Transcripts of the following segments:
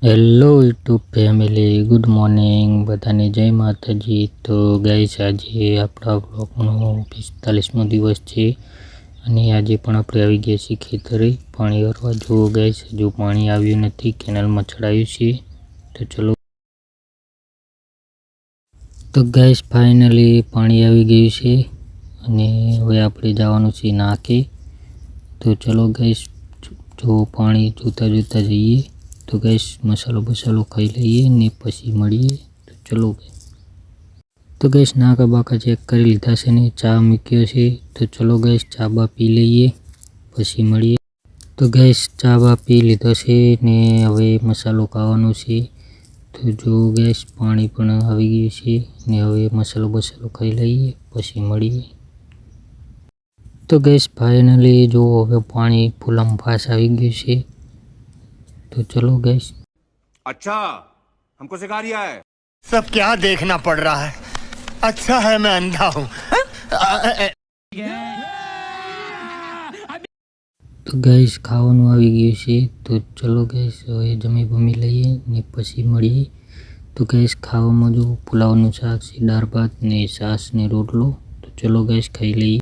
Hello YouTube family, good morning બધાને, જય માતાજી। તો ગાઈસ આજે આપણા બ્લોગનો 45મો દિવસ છે અને આજે પણ આપણે આવી ગયા છીએ ખેતરે પાણી ભરવા। જો ગાઈસ હજુ પાણી આવ્યું નથી, કેનાલમાં ચડાવ્યું છે। તો ચલો, તો ગાઈસ ફાઇનલી પાણી આવી ગયું છે અને હવે આપણે જવાનું છે નાકે। તો ચલો ગાઈસ, જો પાણી જોતા જઈએ। તો ગैस મસાલો ખાઈ લઈએ ને પછી મળીએ। તો ચલો તો ગैस નાકા બાકા ચેક કરી લીધા છે ને ચા મૂક્યો છે। તો ચલો ગैस ચા બા પી લઈએ પછી મળીએ। તો ગैस ચા બા પી લીધો છે ને હવે મસાલો ખાવાનો છે। તો જો ગैस પાણી પણ આવી ગયું છે ને હવે મસાલો ખાઈ લઈએ પછી મળીએ। તો ગैस ફાઇનલી જો હવે પાણી ફૂલમ ફાસ આવી ગયું છે। तो चलो गैस। अच्छा, हमको सिखा रिया है। सब क्या देखना पड़ रहा है। अच्छा है मैं अंधा हूँ। तो गैस खाવાનું આવી ગયું છે। તો ચલો ગैस હવે જમી બમી લઈએ ને પછી મળીએ। તો ગैस ખાવામાં જો પુલાવનું શાક છે, દાળ ભાત ને છાશ ને રોટલો। તો ચલો ગैस ખાઈ લઈએ।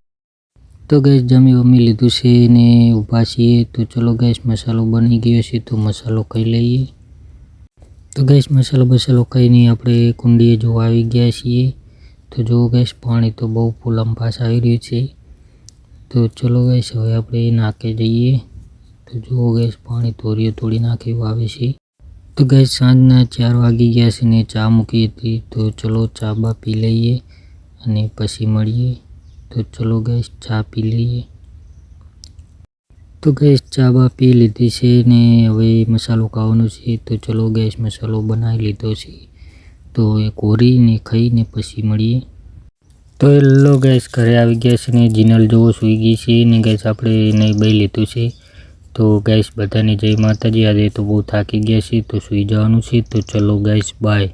તો ગैस જમી બમી લીધું છે ને ઊભા છીએ। તો ચલો ગैस મસાલો બની ગયો છે તો મસાલો ખાઈ લઈએ। તો ગैस મસાલો ખાઈને આપણે કુંડીએ જો આવી ગયા છીએ। તો જો ગैस પાણી તો બહુ ફૂલમ ફાસ આવી રહ્યું છે। તો ચલો ગैस હવે આપણે નાકે જઈએ। તો જો ગैस પાણી થોડી નાખ્યું આવે છે। તો ગैस સાંજના 4 વાગી ગયા છે ને ચા મૂકી હતી। તો ચલો ચા બા પી લઈએ અને પછી મળીએ। તો ચલો ગैस ચા પી લઈએ। તો ગैस ચા બા પી લીધી છે ને હવે મસાલો ખાવાનો છે। તો ચલો ગैस મસાલો બનાવી લીધો છે। તો એ કોરીને ખાઈને પછી મળીએ। તો હેલો ગैस ઘરે આવી ગયા છે ને જીનલ જોવો સૂઈ ગઈ છે ને ગैस આપણે નહીં બાઈ લીધું છે। તો ગैस બધાને જય માતાજી। આજે તો બહુ થાકી ગયા છે તો સૂઈ જવાનું છે। તો ચલો ગैस બાય।